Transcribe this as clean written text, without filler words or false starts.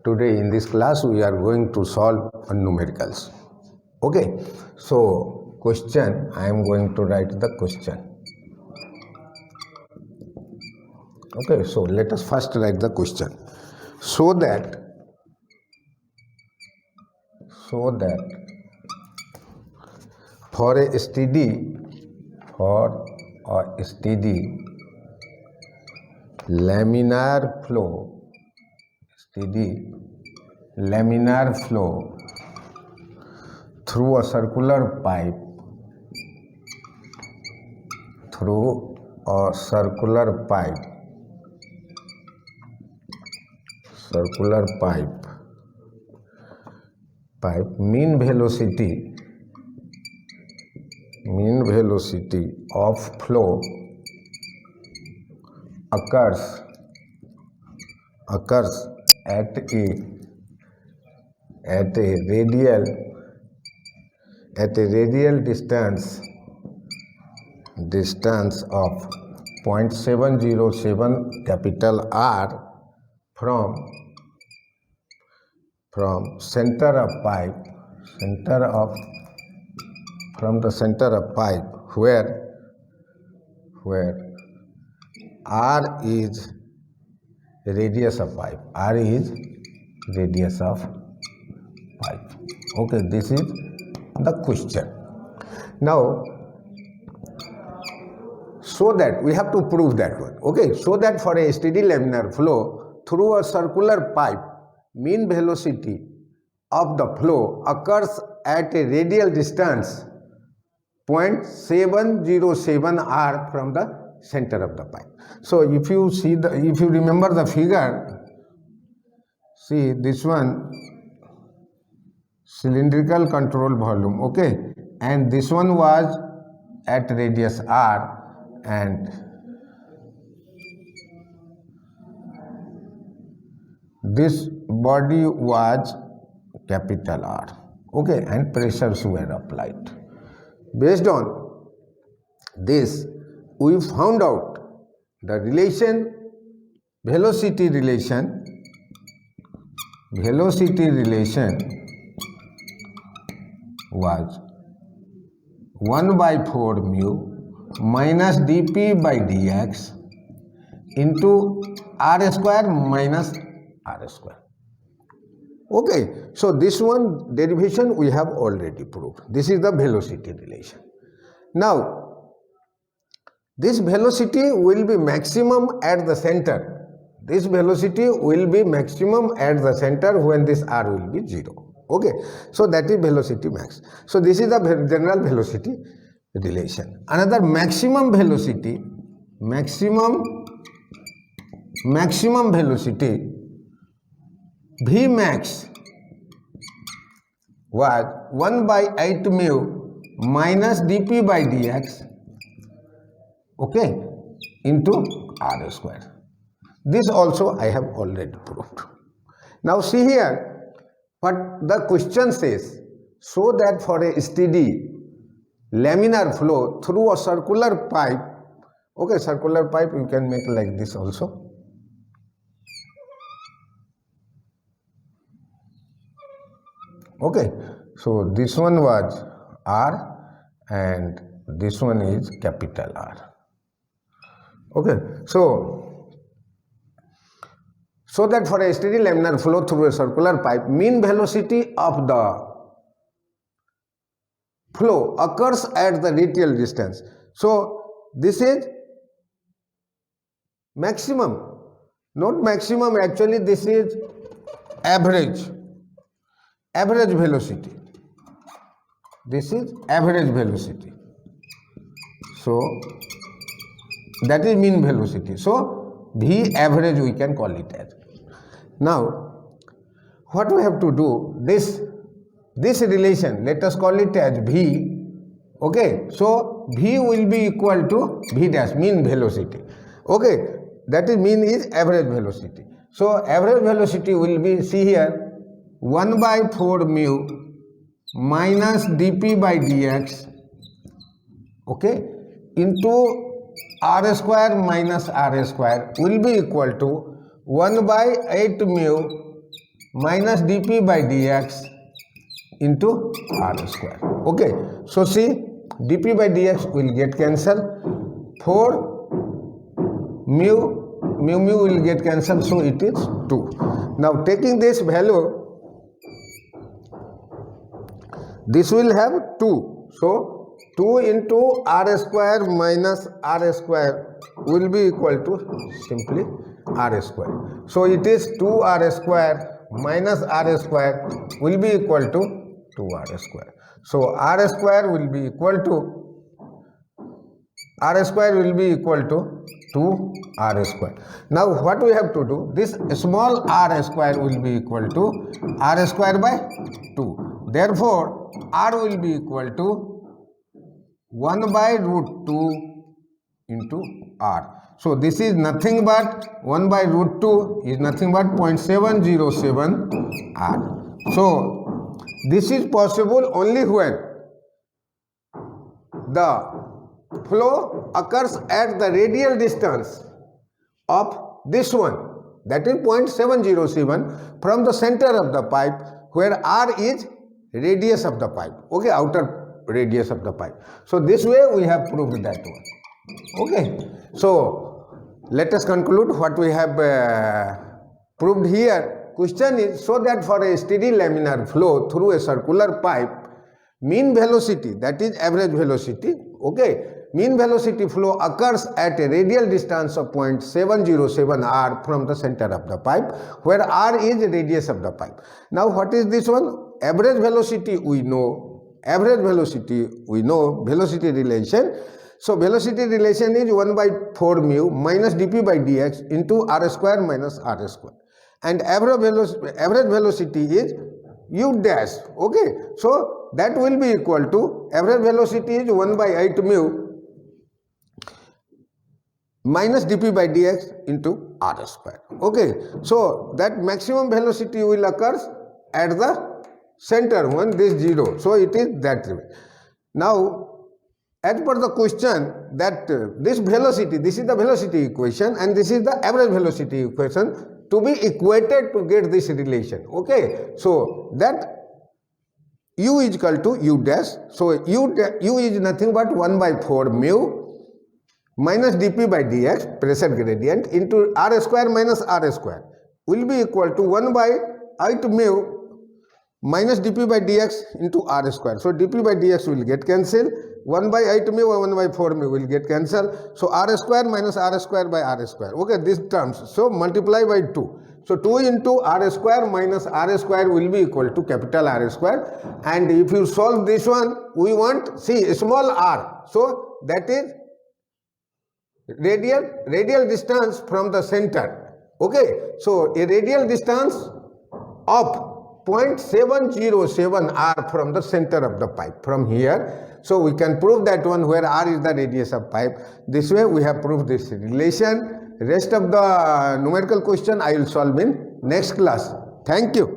Today in this class we are going to solve numericals. Okay, so question, I am going to write the question. Okay, so let us first write the question. So that for a steady laminar flow through a circular pipe mean velocity of flow occurs at a radial distance of 0.707 capital R from center of pipe where R is radius of pipe. Okay, this is the question. Now, so that we have to prove that one. Okay, so that for a steady laminar flow through a circular pipe, mean velocity of the flow occurs at a radial distance 0.707 R from the center of the pipe. So if you remember the figure, see this one cylindrical control volume, okay, and this one was at radius R and this body was capital R, okay, and pressures were applied. Based on this, we found out the velocity relation was 1/4 mu minus dp by dx into r square minus r square. Okay, so this one derivation we have already proved. This is the velocity relation. Now, this velocity will be maximum at the center. This velocity will be maximum at the center when this r will be 0. Okay, so that is velocity max. So this is the general velocity relation. Another maximum velocity V max was 1/8 mu minus dp by dx, okay, into r square. This also I have already proved. Now see here what the question says. So that for a steady laminar flow through a circular pipe, okay, circular pipe you can make like this also. Okay, so this one was R and this one is capital R. Okay, so that for a steady laminar flow through a circular pipe, mean velocity of the flow occurs at the radial distance. So this is maximum, not maximum, actually this is average velocity. This is average velocity. So that is mean velocity. So V average we can call it as. Now what we have to do, this relation, let us call it as V. Okay, so V will be equal to V dash, mean velocity. Okay, that is mean is average velocity. So average velocity will be, see here, 1/4 mu minus dp by dx, okay, into r square minus r square will be equal to 1/8 mu minus dp by dx into r square. Okay, so see, dp by dx will get cancelled, 4 mu will get cancelled, so it is 2. Now taking this value, this will have 2, so 2 into r square minus r square will be equal to simply r square. So it is 2r square minus r square will be equal to 2r square. So r square will be equal to 2r square. Now what we have to do, this small r square will be equal to r square by 2. Therefore r will be equal to 1 by root 2 into r. So this is nothing but 1 by root 2 is nothing but 0.707 r. So this is possible only when the flow occurs at the radial distance of this one, that is 0.707 from the center of the pipe, where r is radius of the pipe, okay, outer radius of the pipe. So this way we have proved that one. Okay, so let us conclude what we have proved here. Question is, so that for a steady laminar flow through a circular pipe, mean velocity, that is average velocity, okay, mean velocity flow occurs at a radial distance of 0.707 r from the center of the pipe, where r is radius of the pipe. Now what is this one? Average velocity we know, velocity relation. So velocity relation is 1 by 4 mu minus dp by dx into r square minus r square, and average velocity is u dash. Okay, so that will be equal to, average velocity is 1 by 8 mu minus dp by dx into r square. Okay, so that maximum velocity will occur at the center when this 0, so it is that way. Now as per the question, that this velocity, this is the velocity equation and this is the average velocity equation to be equated to get this relation. Okay, so that u is equal to u dash, so u is nothing but 1 by 4 mu minus dp by dx, pressure gradient, into r square minus r square will be equal to 1 by 8 mu minus dp by dx into r square. So dp by dx will get cancelled, 1 by 8 mu or 1 by 4 mu will get cancelled. So r square minus r square by r square. Okay, these terms. So multiply by 2. So 2 into r square minus r square will be equal to capital R square. And if you solve this one, we want, see, small r. So that is radial distance from the center. Okay, so a radial distance of 0.707 r from the center of the pipe, from here. So we can prove that one, where r is the radius of pipe. This way we have proved this relation. Rest of the numerical question I will solve in next class. Thank you.